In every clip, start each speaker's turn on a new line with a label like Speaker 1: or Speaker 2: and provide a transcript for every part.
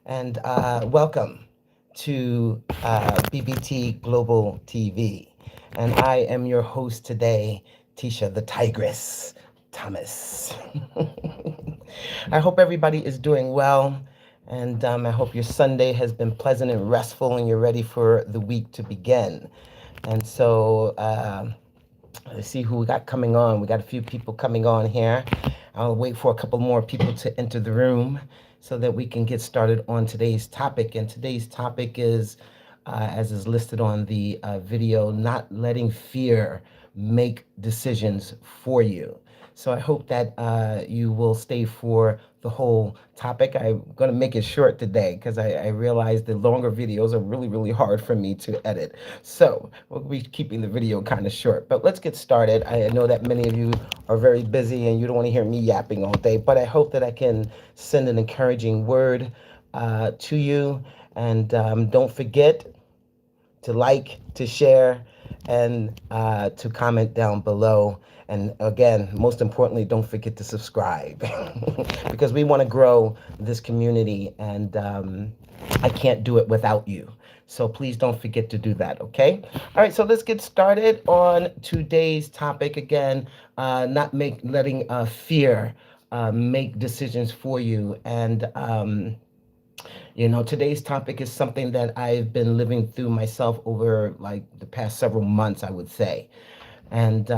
Speaker 1: and welcome to BBT Global TV. And I am your host today, Tisha the Tigress Thomas. I hope everybody is doing well, and I hope your Sunday has been pleasant and restful, and you're ready for the week to begin. And so, let's see who we got coming on. We got a few people coming on here. I'll wait for a couple more people to enter the room so that we can get started on today's topic. And today's topic is, as is listed on the video, not letting fear make decisions for you. So I hope that you will stay for the whole topic. I'm going to make it short today because I realize the longer videos are really, really hard for me to edit. So we'll be keeping the video kind of short. But let's get started. I know that many of you are very busy and you don't want to hear me yapping all day, but I hope that I can send an encouraging word to you. And don't forget to like, to share, and to comment down below. And again, most importantly, don't forget to subscribe because we want to grow this community, and I can't do it without you. So please don't forget to do that, okay? All right, so let's get started on today's topic again. Not letting fear make decisions for you. And today's topic is something that I've been living through myself over like the past several months, I would say. And,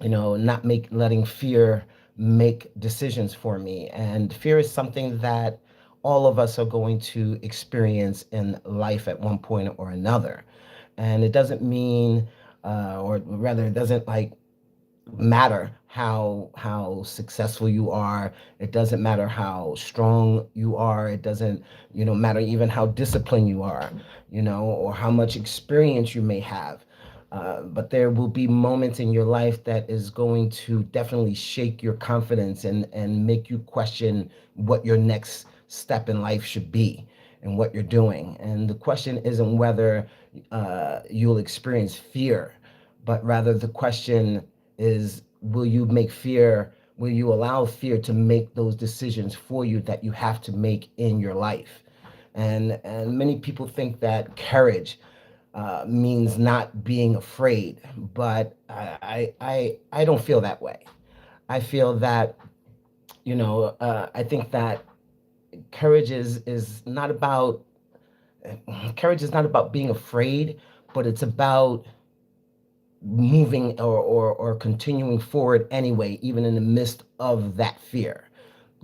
Speaker 1: not letting fear make decisions for me. And fear is something that all of us are going to experience in life at one point or another. And it doesn't mean, or rather, it doesn't like matter how successful you are. It doesn't matter how strong you are. It doesn't matter even how disciplined you are, or how much experience you may have. But there will be moments in your life that is going to definitely shake your confidence and make you question what your next step in life should be and what you're doing. And the question isn't whether you'll experience fear, but rather the question is, will you allow fear to make those decisions for you that you have to make in your life? And many people think that courage means not being afraid, but I don't feel that way. I feel that, I think that courage is not about being afraid, but it's about moving or continuing forward anyway, even in the midst of that fear.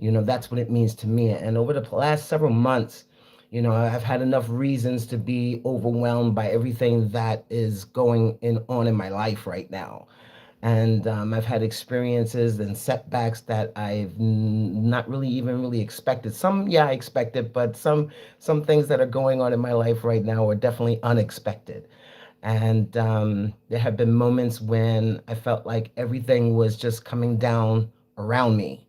Speaker 1: That's what it means to me. And over the last several months, I've had enough reasons to be overwhelmed by everything that is on in my life right now. And I've had experiences and setbacks that I've not really even really expected. Some, yeah, I expected, but some things that are going on in my life right now are definitely unexpected. And there have been moments when I felt like everything was just coming down around me.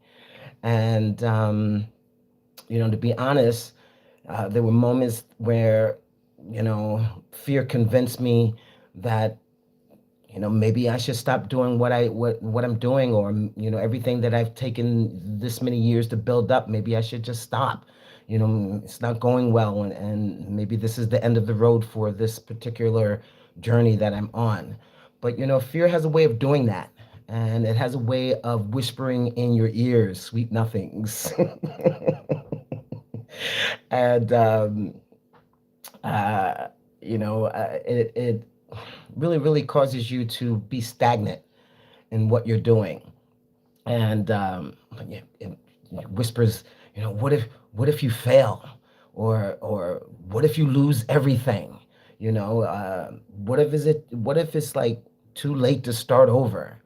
Speaker 1: And, to be honest, there were moments where, fear convinced me that, maybe I should stop doing what I'm doing, or, everything that I've taken this many years to build up. Maybe I should just stop. It's not going well, and maybe this is the end of the road for this particular journey that I'm on. But, fear has a way of doing that. And it has a way of whispering in your ears, sweet nothings. And, uh, it really, really causes you to be stagnant in what you're doing. And it whispers, what if you fail? Or what if you lose everything? What if it's like too late to start over?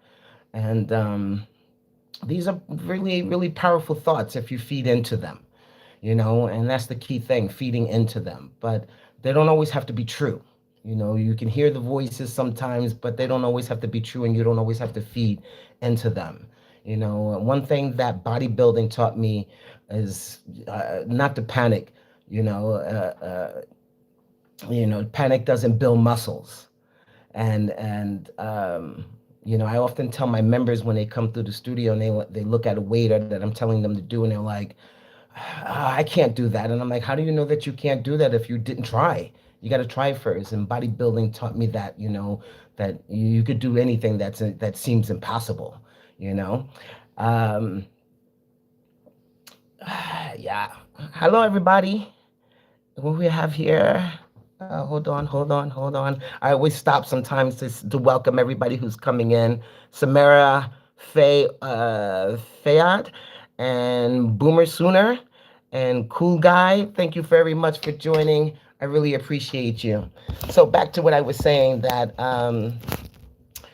Speaker 1: And these are really, really powerful thoughts if you feed into them, and that's the key thing, feeding into them. But they don't always have to be true. You can hear the voices sometimes, but they don't always have to be true, and you don't always have to feed into them. One thing that bodybuilding taught me is not to panic. Panic doesn't build muscles. And I often tell my members when they come through the studio and they look at a weight that I'm telling them to do, and they're like, I can't do that. And I'm like, how do you know that you can't do that if you didn't try? You got to try first. And bodybuilding taught me that, that you could do anything that seems impossible, you know. Um, yeah. Hello, everybody. What we have here? Hold on. I always stop sometimes to welcome everybody who's coming in. Samara Fayad and Boomer Sooner and Cool Guy. Thank you very much for joining. I really appreciate you. So back to what I was saying that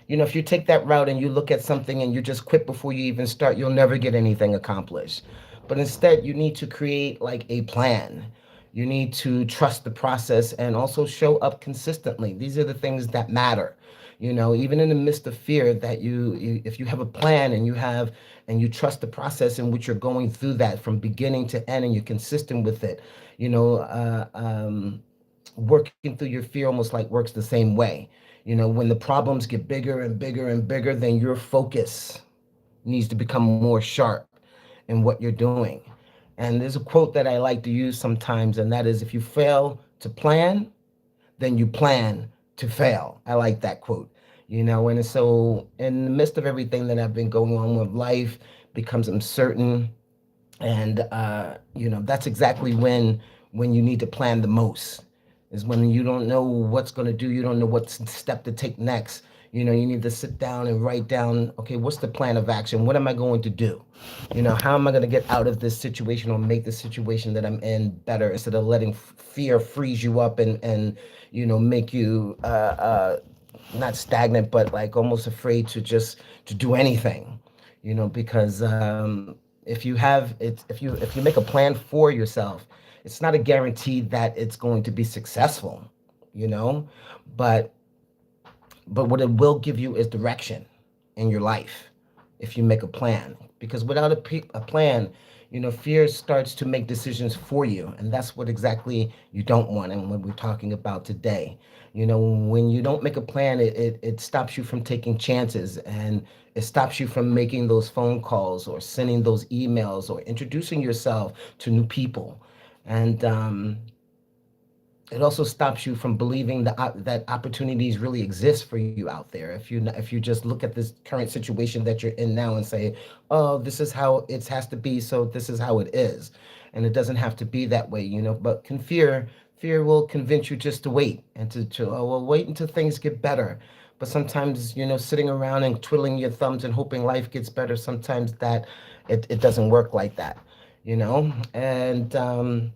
Speaker 1: if you take that route and you look at something and you just quit before you even start, you'll never get anything accomplished. But instead, you need to create like a plan. You need to trust the process and also show up consistently. These are the things that matter. Even in the midst of fear, that if you have a plan and you trust the process in which you're going through that from beginning to end, and you're consistent with it, you know, uh, um, working through your fear almost like works the same way. When the problems get bigger and bigger and bigger, then your focus needs to become more sharp in what you're doing. And there's a quote that I like to use sometimes, and that is, if you fail to plan, then you plan to fail. I like that quote. And so in the midst of everything that I've been going on with life becomes uncertain, and that's exactly when you need to plan the most, is when you don't know what's going to do, you don't know what step to take next. You need to sit down and write down, okay, what's the plan of action? What am I going to do? How am I going to get out of this situation or make the situation that I'm in better, instead of letting fear freeze you up and make you not stagnant, but like almost afraid to do anything. Because if you have it, if you make a plan for yourself, it's not a guarantee that it's going to be successful, you know, but what it will give you is direction in your life if you make a plan. Because without a plan, fear starts to make decisions for you, and that's what exactly you don't want, and what we're talking about today. When you don't make a plan, it stops you from taking chances, and it stops you from making those phone calls or sending those emails or introducing yourself to new people. And it also stops you from believing that opportunities really exist for you out there. If you just look at this current situation that you're in now and say, "Oh, this is how it has to be, so this is how it is," and it doesn't have to be that way, But can fear will convince you just to wait and to oh well, wait until things get better. But sometimes, sitting around and twiddling your thumbs and hoping life gets better, sometimes that it doesn't work like that, and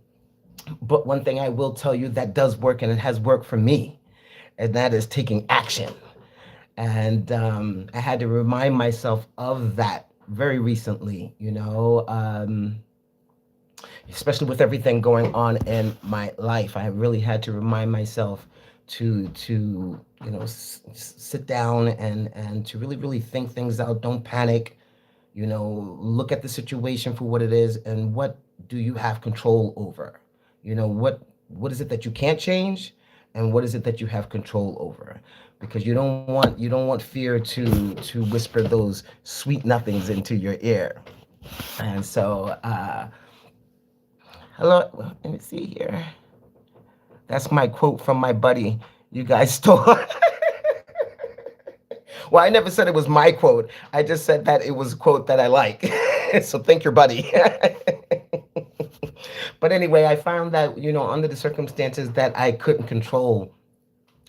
Speaker 1: but one thing I will tell you that does work, and it has worked for me, and that is taking action. And I had to remind myself of that very recently, especially with everything going on in my life. I really had to remind myself to sit down and to really think things out. Don't panic. Look at the situation for what it is, and what do you have control over. What is it that you can't change, and what is it that you have control over, because you don't want fear to whisper those sweet nothings into your ear. And so hello, let me see here. That's my quote from my buddy. You guys stole. Well, I never said it was my quote. I just said that it was a quote that I like. So thank your buddy. But anyway, I found that, under the circumstances that I couldn't control,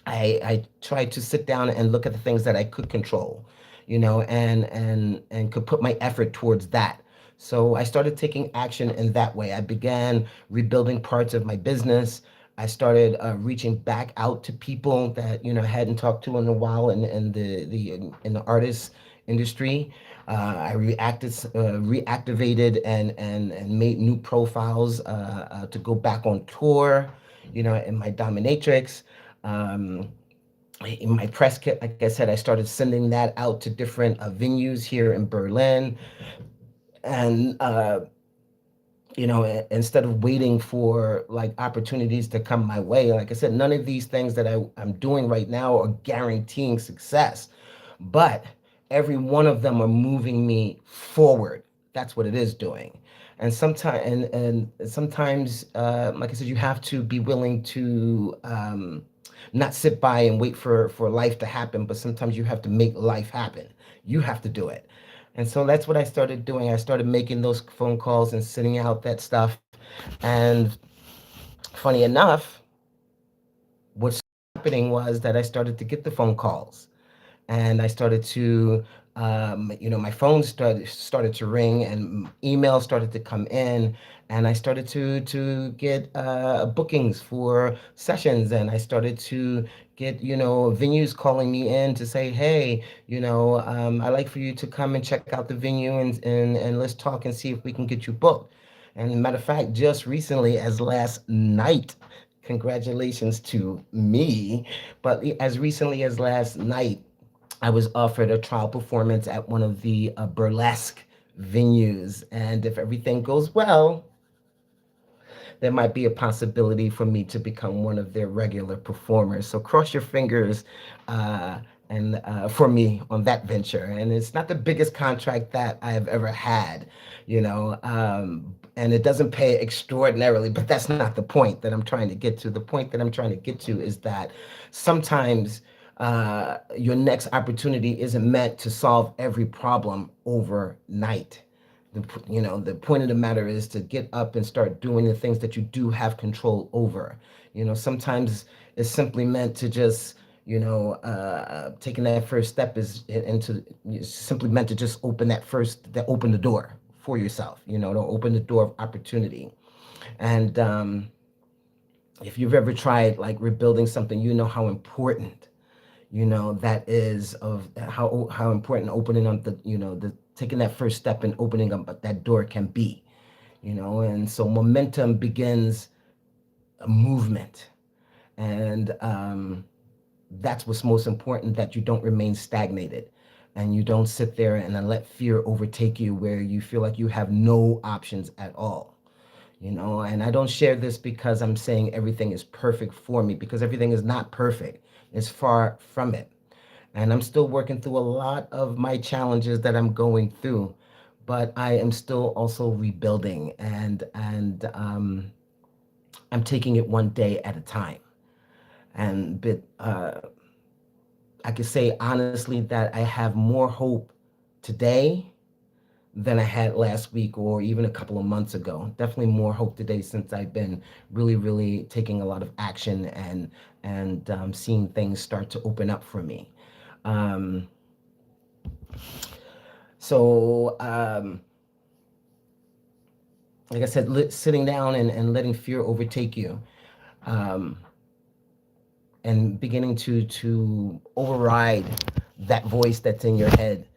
Speaker 1: I tried to sit down and look at the things that I could control, and could put my effort towards that. So I started taking action in that way. I began rebuilding parts of my business. I started reaching back out to people that I hadn't talked to in a while in the artist industry. I reactivated and made new profiles to go back on tour, in my dominatrix. Um, in my press kit, like I said, I started sending that out to different venues here in Berlin. And instead of waiting for like opportunities to come my way, like I said, none of these things that I'm doing right now are guaranteeing success, but every one of them are moving me forward. That's what it is doing. and sometimes, like I said, you have to be willing to not sit by and wait for life to happen, but sometimes you have to make life happen. You have to do it. And so that's what I started doing. I started making those phone calls and sending out that stuff. And funny enough, what's happening was that I started to get the phone calls, and I started to, my phone started to ring, and emails started to come in, and I started to get bookings for sessions, and I started to get venues calling me in to say, hey, I'd like for you to come and check out the venue, and let's talk and see if we can get you booked. And matter of fact, just recently, as last night, congratulations to me, but as recently as last night, I was offered a trial performance at one of the burlesque venues. And if everything goes well, there might be a possibility for me to become one of their regular performers. So cross your fingers uh, and for me on that venture. And it's not the biggest contract that I have ever had, and it doesn't pay extraordinarily, but that's not the point that I'm trying to get to. The point that I'm trying to get to is that sometimes your next opportunity isn't meant to solve every problem overnight. The point of the matter is to get up and start doing the things that you do have control over. Sometimes it's simply meant to just taking that first step is into it's simply meant to just open the door for yourself, to open the door of opportunity. And if you've ever tried like rebuilding something, you know how important that is, of how important opening up the taking that first step and opening up that door can be. And so momentum begins a movement. And that's what's most important, that you don't remain stagnated, and you don't sit there and then let fear overtake you where you feel like you have no options at all. And I don't share this because I'm saying everything is perfect for me, because everything is not perfect. It's far from it. And I'm still working through a lot of my challenges that I'm going through, but I am still also rebuilding, and I'm taking it one day at a time. And I could say honestly that I have more hope today than I had last week or even a couple of months ago. Definitely more hope today, since I've been really, really taking a lot of action and seeing things start to open up for me. Um, so, like I said, sitting down and letting fear overtake you, um, and beginning to override that voice that's in your head.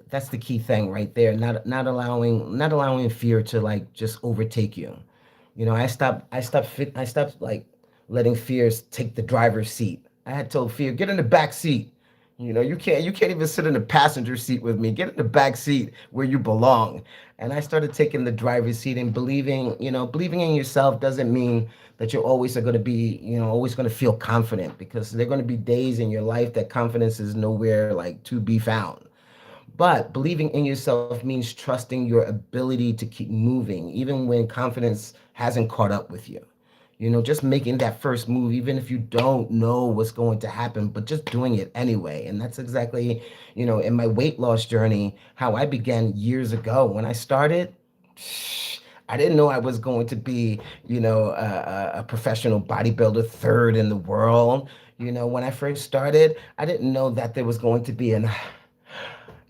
Speaker 1: That's the key thing right there. Not allowing fear to like just overtake you. I stopped like letting fears take the driver's seat. I had told fear, get in the back seat. You can't even sit in the passenger seat with me. Get in the back seat where you belong. And I started taking the driver's seat, and believing in yourself doesn't mean that you're always going to be, always going to feel confident, because there are going to be days in your life that confidence is nowhere like to be found. But believing in yourself means trusting your ability to keep moving, even when confidence hasn't caught up with you. Just making that first move, even if you don't know what's going to happen, but just doing it anyway. And that's exactly, in my weight loss journey, how I began years ago. When I started, I didn't know I was going to be, a professional bodybuilder, third in the world. When I first started, I didn't know that there was going to be an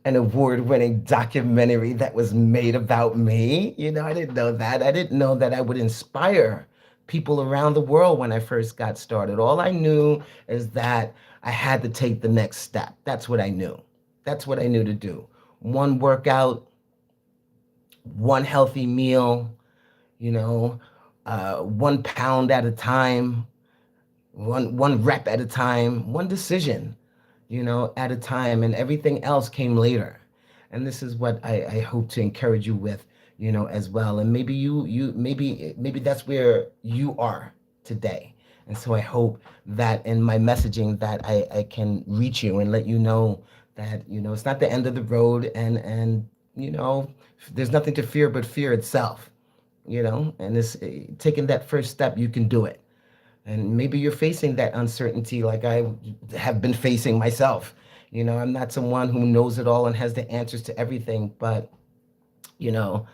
Speaker 1: award-winning documentary that was made about me. I didn't know that. I didn't know that I would inspire people around the world when I first got started. All I knew is that I had to take the next step. That's what I knew. That's what I knew to do. One workout, one healthy meal, 1 pound at a time, one rep at a time, one decision, at a time, and everything else came later. And this is what I hope to encourage you with, as well. And maybe maybe that's where you are today. And so I hope that in my messaging that I can reach you and let you know that, it's not the end of the road, and there's nothing to fear but fear itself. and it's taking that first step. You can do it. And maybe you're facing that uncertainty like I have been facing myself. I'm not someone who knows it all and has the answers to everything, but you know,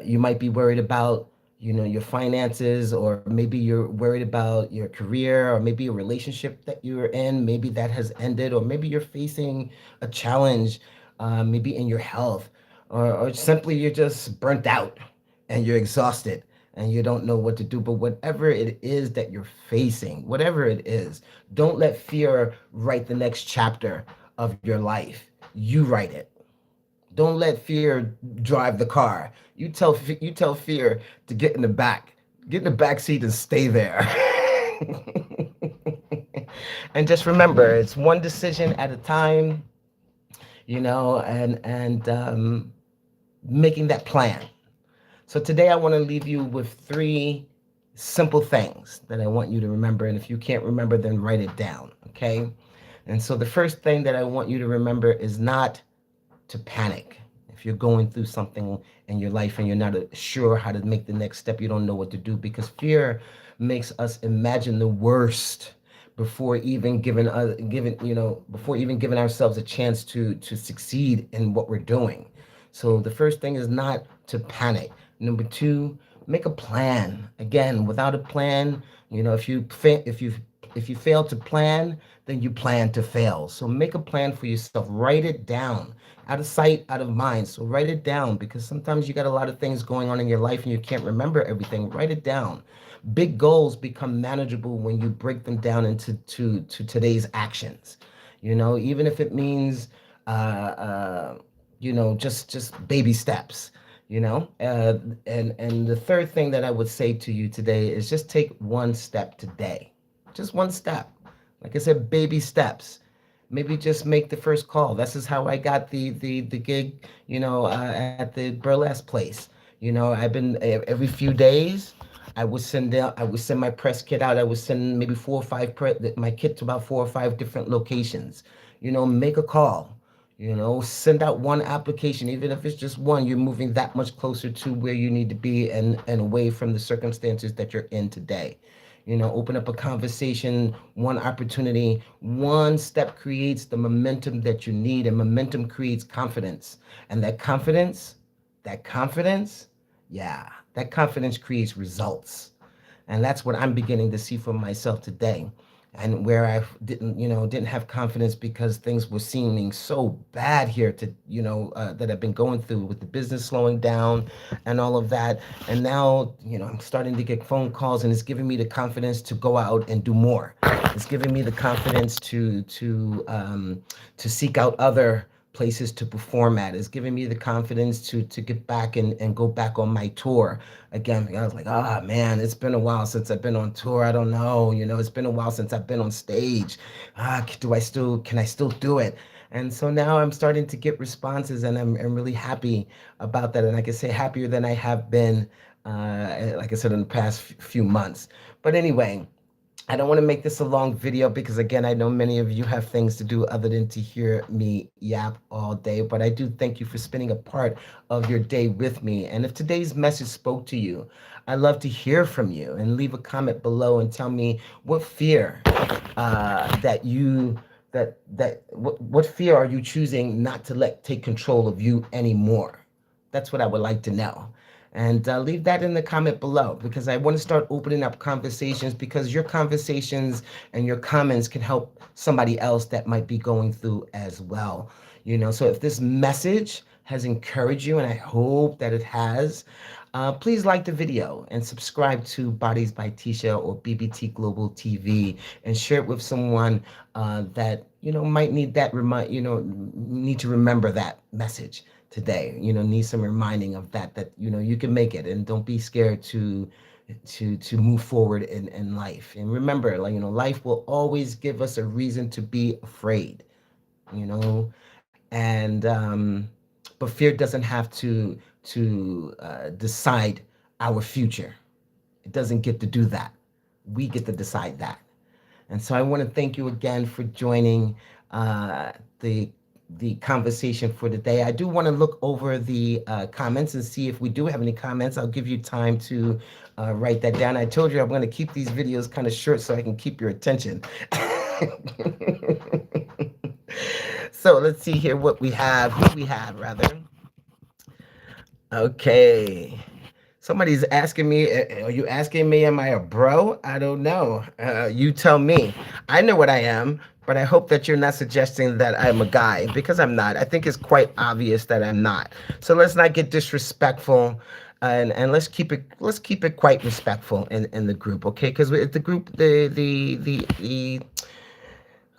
Speaker 1: you might be worried about, your finances, or maybe you're worried about your career, or maybe a relationship that you're in, maybe that has ended, or maybe you're facing a challenge, maybe in your health, or simply you're just burnt out and you're exhausted and you don't know what to do. But whatever it is that you're facing, whatever it is, don't let fear write the next chapter of your life. You write it. Don't let fear drive the car. You tell fear to get in the back seat and stay there. And just remember, it's one decision at a time, and making that plan. So today I want to leave you with three simple things that I want you to remember. And if you can't remember, then write it down. Okay. And so the first thing that I want you to remember is not to panic. If you're going through something in your life and you're not sure how to make the next step, you don't know what to do, because fear makes us imagine the worst before even giving ourselves a chance to succeed in what we're doing. So the first thing is not to panic. Number two, make a plan. Again, without a plan, if you fail to plan, then you plan to fail. So make a plan for yourself. Write it down. Out of sight, out of mind. So write it down, because sometimes you got a lot of things going on in your life and you can't remember everything. Write it down. Big goals become manageable when you break them down into to today's actions. Even if it means just baby steps. And the third thing that I would say to you today is just take one step today. Just one step. Like I said, baby steps. Maybe just make the first call. This is how I got the gig, at the burlesque place. I've been every few days. I would send my press kit out. I would send maybe my kit to about 4 or 5 different locations. Make a call. Send out one application, even if it's just one. You're moving that much closer to where you need to be, and away from the circumstances that you're in today. Open up a conversation, one opportunity. One step creates the momentum that you need, and momentum creates confidence. And that confidence, yeah, that confidence creates results. And that's what I'm beginning to see for myself today. And where I didn't have confidence because things were seeming so bad here that I've been going through with the business slowing down and all of that. And now, I'm starting to get phone calls, and it's giving me the confidence to go out and do more. It's giving me the confidence to seek out other places to perform at. It's giving me the confidence to get back and go back on my tour again. I was like, man, it's been a while since I've been on tour. I don't know, it's been a while since I've been on stage. Can I still do it? And so now I'm starting to get responses, and I'm really happy about that. And I can say happier than I have been, like I said, in the past few months. But anyway, I don't want to make this a long video, because again, I know many of you have things to do other than to hear me yap all day, but I do thank you for spending a part of your day with me. And if today's message spoke to you, I'd love to hear from you, and leave a comment below and tell me what fear what fear are you choosing not to let take control of you anymore? That's what I would like to know. And leave that in the comment below, because I want to start opening up conversations, because your conversations and your comments can help somebody else that might be going through as well. So if this message has encouraged you, and I hope that it has, please like the video and subscribe to Bodies by Tisha or BBT Global TV, and share it with someone that might need that need to remember that message today. Need some reminding of that you can make it, and don't be scared to move forward in life. And remember, life will always give us a reason to be afraid. you know and But fear doesn't have to decide our future. It doesn't get to do that. We get to decide that. And so I want to thank you again for joining uh, the the conversation for today. I do want to look over the comments and see if we do have any comments. I'll give you time to write that down. I told you I'm going to keep these videos kind of short so I can keep your attention. So let's see here what we have. Who we have, rather. Okay. Somebody's asking me, are you asking me, am I a bro? I don't know. You tell me. I know what I am, but I hope that you're not suggesting that I'm a guy because I'm not. I think it's quite obvious that I'm not. So let's not get disrespectful. And let's keep it quite respectful in the group, okay? Because the group the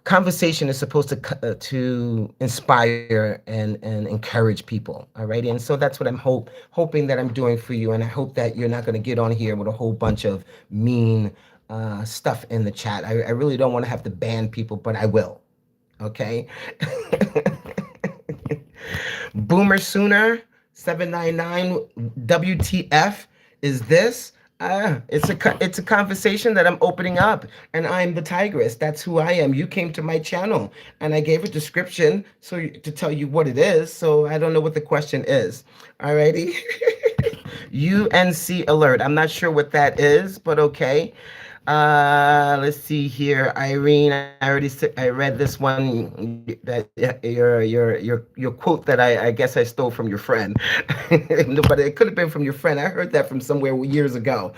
Speaker 1: conversation is supposed to inspire and encourage people, alrighty, and so that's what I'm hoping that I'm doing for you, and I hope that you're not going to get on here with a whole bunch of mean stuff in the chat. I really don't want to have to ban people, but I will, okay. Boomer Sooner 799 WTF is this? It's a conversation that I'm opening up, and I'm the Tigress. That's who I am. You came to my channel, and I gave a description to tell you what it is. So I don't know what the question is. Alrighty. UNC alert. I'm not sure what that is, but okay. Let's see here, Irene. I read this one that your quote that I guess I stole from your friend, but it could have been from your friend. I heard that from somewhere years ago.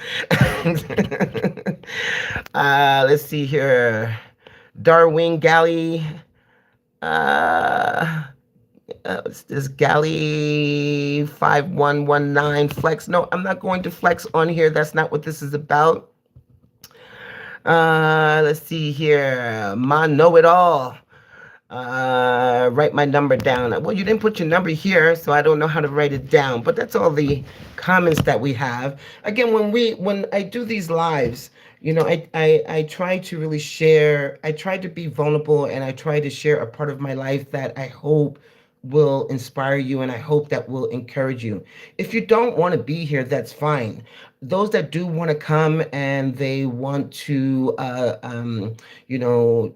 Speaker 1: Let's see here, Darwin Galley. This Galley 5119 flex. No, I'm not going to flex on here. That's not what this is about. Let's see here. Ma know it all. Write my number down. Well, you didn't put your number here, so I don't know how to write it down. But that's all the comments that we have. Again, when I do these lives, you know, I try to really share. I try to be vulnerable, and I try to share a part of my life that I hope will inspire you, and I hope that will encourage you. If you don't want to be here, that's fine. Those that do want to come and they want to, you know,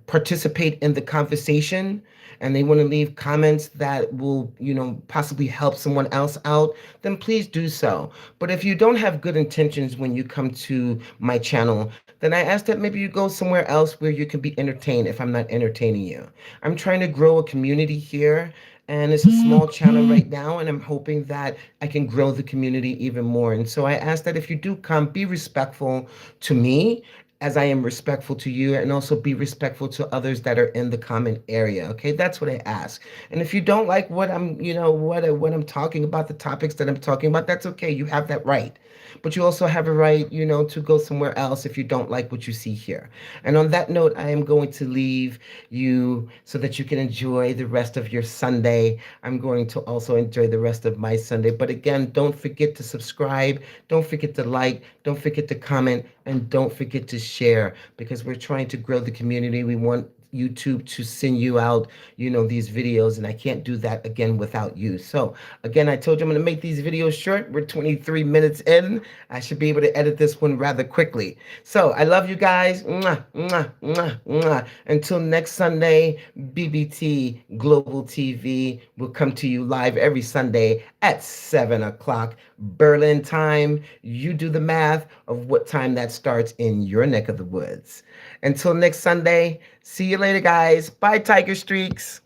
Speaker 1: participate in the conversation, and they want to leave comments that will, you know, possibly help someone else out, then please do so. But if you don't have good intentions when you come to my channel, then I ask that maybe you go somewhere else where you can be entertained if I'm not entertaining you. I'm trying to grow a community here, and it's a small channel right now, and I'm hoping that I can grow the community even more. And so I ask that if you do come, be respectful to me as I am respectful to you, and also be respectful to others that are in the comment area. Okay, that's what I ask. And if you don't like what I'm, you know, what I'm talking about, the topics that I'm talking about, that's okay. You have that right. But you also have a right, you know, to go somewhere else if you don't like what you see here. And on that note, I am going to leave you so that you can enjoy the rest of your Sunday. I'm going to also enjoy the rest of my Sunday. But again, don't forget to subscribe. Don't forget to like. Don't forget to comment. And don't forget to share, because we're trying to grow the community. We want YouTube to send you out, you know, these videos, and I can't do that again without you. So again, I told you I'm going to make these videos short. We're 23 minutes in. I should be able to edit this one rather quickly. So I love you guys. Mwah, mwah, mwah, mwah. Until next Sunday, BBT Global TV will come to you live every Sunday at 7 o'clock Berlin time. You do the math of what time that starts in your neck of the woods. Until next Sunday, see you later, guys. Bye, Tiger Streaks.